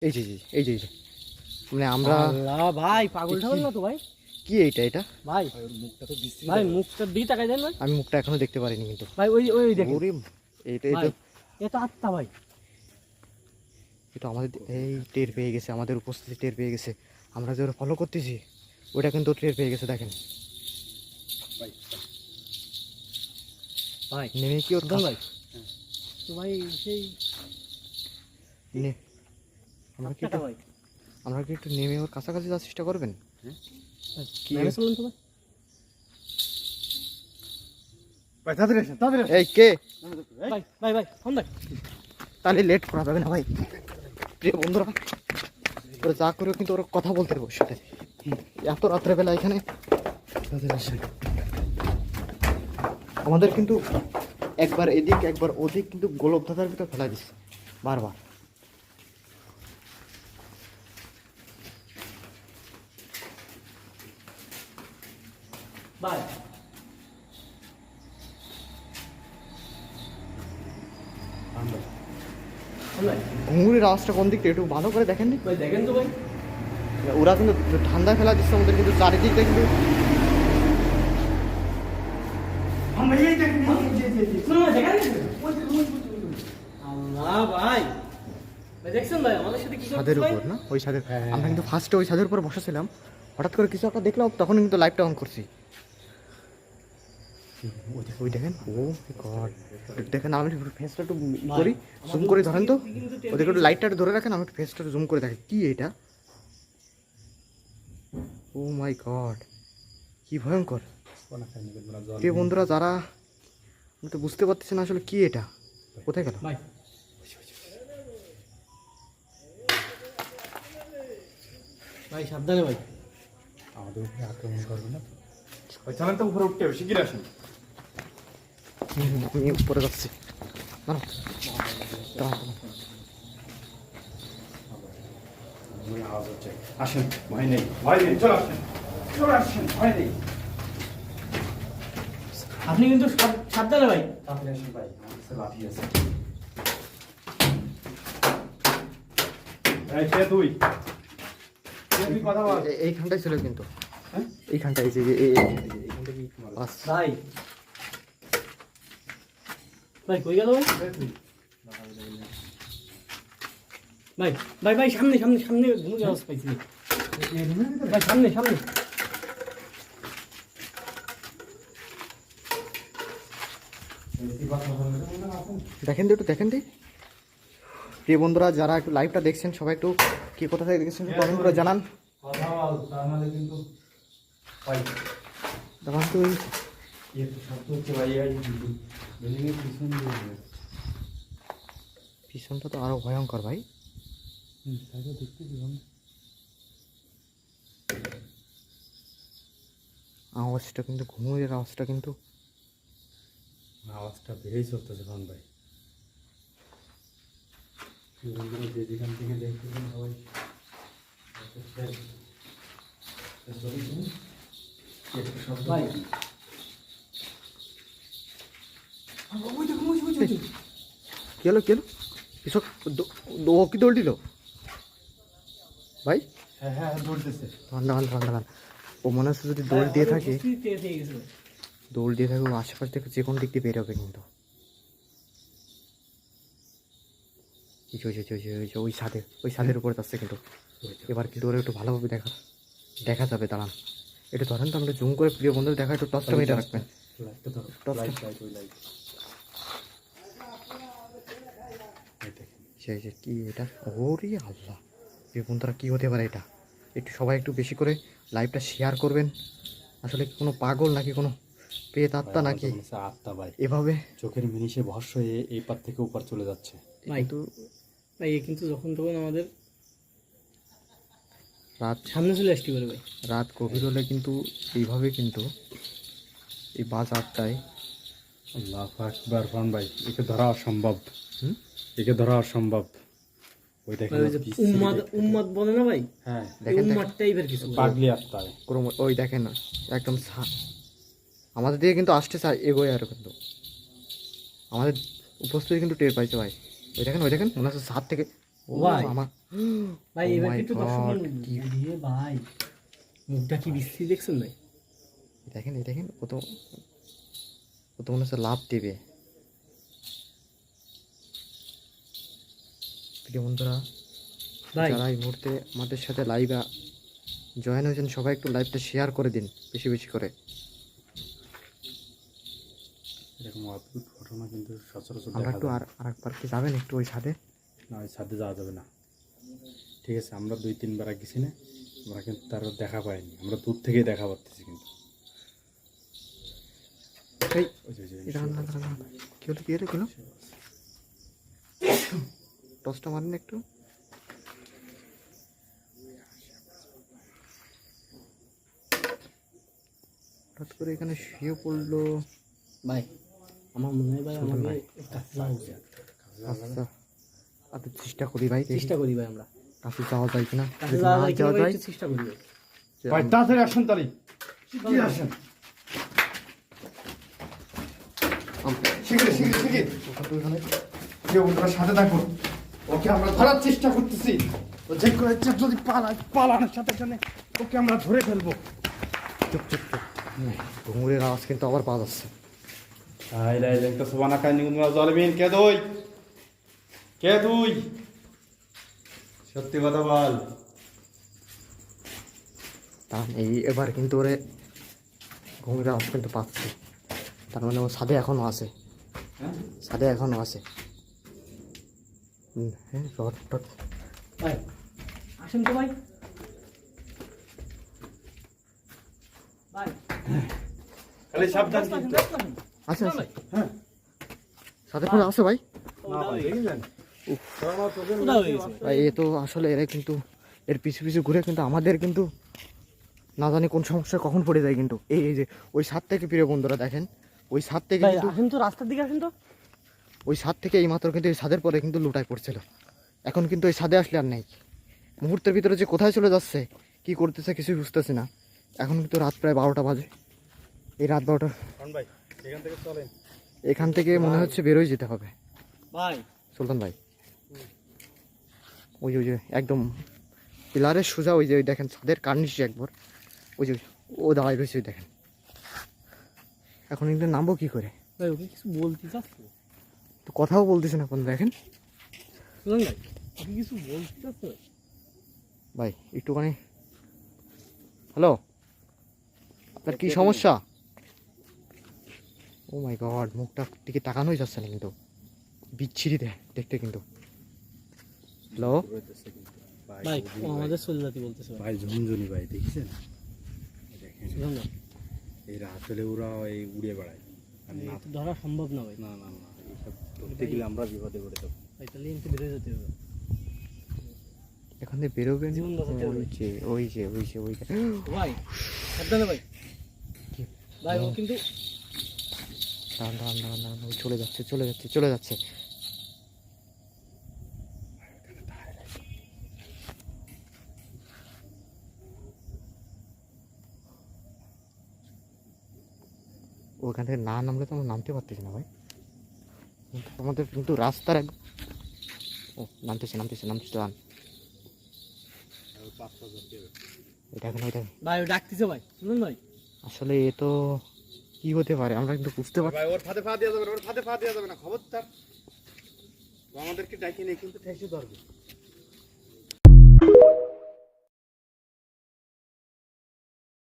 এই যে এই যে মানে আমরা ভাই পাগল ঠাগল না তো ভাই? কি এটা ভাই মুখটা তো বিশ্রী ভাই, মুখটা দিয়ে তাকাই দেন ভাই। আমি মুখটা এখনো দেখতে পারিনি কিন্তু ভাই ওই ওই দেখেন ওরে এটা এটা আত্মা ভাই। এটা আমাদের এই টের পেয়ে গেছে, আমাদের উপস্থিতি টের পেয়ে গেছে। আমরা যে ওরা ফলো করতেছি ওটা কিন্তু টের পেয়ে গেছে। দেখেন ভাই ভাই নেমে কি ওর ভাই তো ভাই সেই নে আমরা কি একটু নেমে ওর কাছাকাছি যাওয়ার চেষ্টা করবেন? কি বলুন তো ভাই? এই কে ভাই ভাই ভাই ফোন ভাই, তাহলে লেট করা যাবে না ভাই। প্রিয় বন্ধুরা, ওরা যা করেও কিন্তু ওরা কথা বলতে পারবো সাথে এত রাত্রেবেলা এখানে আমাদের কিন্তু একবার এদিক একবার ওদিক কিন্তু গোলক ধাঁধার ভিতর ফেলা দিচ্ছে বারবার। ভাই ঘুঙুরের আওয়াজটা কোন দিকটা একটু ভালো করে দেখেননি ভাই? দেখেন তো ভাই, ওরা কিন্তু ঠান্ডায় ফেলা দিচ্ছে আমাদের, কিন্তু চারিদিকটা কিন্তু আল্লাহ ভাই ভাই দেখছেন ভাই আমাদের সাথে কি ছাদের উপর না, ওই ছাদের আমরা কিন্তু ফার্স্টে ওই ছাদের উপর বসেছিলাম, হঠাৎ করে কিছু একটা দেখলাম, তখন কিন্তু লাইভটা অন করছি। ওই দেখেন, ও গড দেখেন, আমি ফেসটা একটু করি, জুম করে ধরেন তো, ওদেরকে একটু লাইটটা ধরে রাখেন, আমি একটু ফেসটা জুম করে দেখি কি এটা। ও মাই গড, কি ভয়ঙ্কর। প্রিয় বন্ধুরা, যারা আমি তো বুঝতে পারতেছি না আসলে কি এটা, কোথায় গেল ভাই? ভাই সাবধানে ভাই, আমাদের উপরে আক্রমণ করবে না। ওই চালান তো উপরে উঠতে হবে, শিগগির আসেন। আমি উপরে যাচ্ছি, আওয়াজ হচ্ছে, আসেন, ভয় নেই, চলে আসেন, চলে আসেন, ভয় নেই। আপনি কিন্তু সাবধানে ভাই। তাড়াতাড়ি আসেন ভাই, আমার কাছে লাঠি আছে। এই কে তুই? তুই কথা বল। এইখানটাই ছিল কিন্তু, হ্যাঁ এইখানটাই, এই যে এইখানটা কি বাস ভাই ভাই কই গেল ভাই? ভাই ভাই ভাই সামনে সামনে সামনে ঘুমে আওয়াজ পাইছি ভাই, সামনে সামনে। দেখেন তো, একটু দেখেন দি। প্রিয় বন্ধুরা, যারা একটু লাইভটা দেখছেন সবাই একটু কি কোথা থেকে দেখছেন কমেন্ট করে জানান। কথা বল, তার মানে কিন্তু ভাই তখন তো ওই এত শব্দ হচ্ছে ভাই, এই বিল্ডিংয়ের পিছন দিয়ে। পিছনটা তো আরো ভয়ঙ্কর ভাই। তাকে দেখতে দিলাম। আওয়াজটা কিন্তু ঘুমের আওয়াজটা কিন্তু আওয়াজটা বেড়েই চলতেছে খান ভাই। যে যেখান থেকে দেখতেছেন সবাই ভাই কি হলো পিছক ও কি দৌড় দিল ভাই? হ্যাঁ হ্যাঁ দৌড়তেছে। ঠান্ডা ও মনে হচ্ছে যদি দৌড় দিয়ে থাকে ও আশেপাশ থেকে যে কোনো দিক দিয়ে বেরোবে কিন্তু। ওই ছাদের উপরে যাচ্ছে কিন্তু, এবার কিন্তু ওরা একটু ভালোভাবে দেখা যাবে। দাঁড়ান একটু ধরেন তো, আমরা জুম করে প্রিয় বন্ধু দেখা, একটু টর্চটা মেরে রাখবেন। কি এটা? ওরে আল্লাহ, প্রিয় বন্ধুরা কি হতে পারে এটা? একটু সবাই একটু বেশি করে লাইভটা শেয়ার করবেন। আসলে কোনো পাগল নাকি কোনো পেট আত্মা নাকি আত্মা ভাই, এভাবে চোখের মিনিশে ভস্য হয়ে এই পার থেকে উপর চলে যাচ্ছে। কিন্তু ভাই কিন্তু যখন তখন আমাদের রাত সামনে চলে আসতে পারে ভাই। রাত গভীর হলে কিন্তু এইভাবে কিন্তু এই বাজ আটটায় আল্লাহু আকবার খান ভাই, একে ধরা অসম্ভব। একে ধরা অসম্ভব। ওই দেখেন উম্মাদ বলে না ভাই? হ্যাঁ দেখেন উম্মাদ টাইপের কিছু পাগলি আত্মা। ওই দেখেন না, একদম আমাদের দিকে কিন্তু আসতে চায়, এগোয় আর কিন্তু আমাদের উপস্থিতি কিন্তু টের পাইছে ভাই। ওই দেখেন মনে হচ্ছে ছাদ থেকে ভাই আমার ভাই Oh এবার my কিন্তু দর্শক God, মণ্ডলী, কি- ওরে ভাই মুখটা কি বিশ্রী দেখছেন ভাই? এই দেখেন ও তো মনে হচ্ছে লাভ দেবে। প্রিয় বন্ধুরা, ভাই যারা এই মুহূর্তে আমাদের সাথে লাইভে জয়েন হয়েছেন সবাই একটু লাইভটা শেয়ার করে দিন বেশি বেশি করে। এরকম অদ্ভুত ঘটনা কিন্তু সচরাচর আমরা দেখা একটু যায় না। আরেকবার কি যাবেন একটু ওই ছাদে? না, ওই ছাদে যাওয়া যাবে না। ঠিক আছে, আমরা 2-3 বার গেছি না, আমরা কিন্তু তার দেখা পাইনি, আমরা দূর থেকেই দেখা পাচ্ছি কিন্তু। এই ওই যে- ওই যে এই দাঁড়ান, দাঁড়ান, দাঁড়ান, দাঁড়ান। কি হলো কি হলো? টসটা মারেন একটু। হঠাৎ করে এখানে শুয়ে পড়লো। ভাই আমার মনে হয় ভাই শুনুন আমাকে ভাই। কাছে যাওয়া উচিত। আচ্ছা আচ্ছা চেষ্টা করি ভাই, দেখি চেষ্টা করি ভাই আমরা কাছে যাওয়া যায় কিনা। কাছে যদি যাওয়া না যায় কিনা যাওয়া ভাই যায় একটু চেষ্টা করি ভাই। ভাই তাড়াতাড়ি আসেন, তাড়ি শিগগির আসেন, শিগগির শিগগির শিগগির। কেউ বন্ধুরা সাথে থাকুন, ওকে আমরা ধরার চেষ্টা করতেছি। ও যে করে ইচ্ছা যদি পালানোর সাথে সাথে ওকে আমরা ধরে ফেলবো। চুপ চুপ চুপ। ঘুঙুরের আওয়াজ কিন্তু আবার পাওয়া যাচ্ছে। একটা সোবানা কাহিনী জলবিন, কে তুই? কে তুই? সত্যি কথা বল। এবার কিন্তু ওরে ঘুঙুরের আওয়াজ কিন্তু পাচ্ছে, তার মানে ও ছাদে এখনো আছে, হ্যাঁ ছাদে এখনো আছে। হ্যাঁ রড টড। ভাই আসেন তো ভাই। ভাই খালি সাবধান কিন্তু। আচ্ছা আচ্ছা হ্যাঁ ছাদে কোনো আছে ভাই? না ভাই, দেখলেন? ভাই এ তো আসলে এরা কিন্তু এর পিছু পিছু ঘুরে কিন্তু আমাদের কিন্তু না জানি কোন সমস্যায় কখন পড়ে যায় কিন্তু। এই যে ওই ছাদ থেকে, প্রিয় বন্ধুরা দেখেন, ওই ছাদ থেকে ভাই কিন্তু আসেন তো, রাস্তার দিকে আসেন তো। ওই ছাদ থেকে এই মাত্র কিন্তু এই ছাদের পরে কিন্তু লুটায় পড়ছিল। এখন কিন্তু ওই ছাদে আসলে আর নেই। মুহূর্তের ভিতরে যে কোথায় চলে যাচ্ছে, কি করতেছে কিছুই বুঝতেছি না। এখন কিন্তু রাত প্রায় 12টা বাজে। এই রাত 12টা ভাই এখান থেকে চলেন। এখান থেকে মনে হচ্ছে বেরোয় যেতে হবে। ভাই সুলতান ভাই ওই যে একদম পিলারের সোজা ওই যে ওই দেখেন ছাদের কার্নিশে একবার ওই যে ও দাঁড়ায় রয়েছে, ওই দেখেন। এখন কিন্তু নামবো কি করে? ভাই ওকে কিছু বলতে চাচ্ছো? তো কথাও বলতেছে না কোন, দেখেন শুনুন ভাই, ওকে কিছু বলতে চাচ্ছো? ভাই একটুখানি। হ্যালো, আপনার কি সমস্যা? ও মাই গড, মুখটা দিকে তাকানোই যাচ্ছে না কিন্তু, বিচ্ছিরি দেখতে কিন্তু। হ্যালো ভাই ও আমাদের চলে যেতে বলতেছে ভাই। ভাই ঝুনঝুনি ভাই, দেখেছেন? দেখেন শুনুন ভাই, এই রাত হলে ওরা এই উড়ে বেড়ায়। আর না, এটা ধরা সম্ভব না ভাই। না না না, এইসব ধরতে গেলে আমরা বিপদে পড়ে যাবো। ভাই তাহলে এনকে বেরোয় যেতে হবে। এখান থেকে বেরোবেন? জীবন বাঁচাতে হবে। ওই যে ভাই সাবধানে ভাই। কি? ভাই ও কিন্তু দাঁড়ান, ওই চলে যাচ্ছে। ওখান থেকে না নামলে তো আমরা নামতে পারতেছি না ভাই। আমাদের কিন্তু রাস্তার ও নামতেছে দাঁড়ান। ওই দেখেন ভাই ও ডাকতেছে ভাই। শুনুন ভাই, আসলে এ তো কি হতে পারে আমরা কিন্তু বুঝতে পারছি। ভাই ওর ফাঁদে পা দেওয়া যাবে না, খবরদার। ও আমাদেরকে ডাকি নিয়ে কিন্তু ঠেসে ধরবে।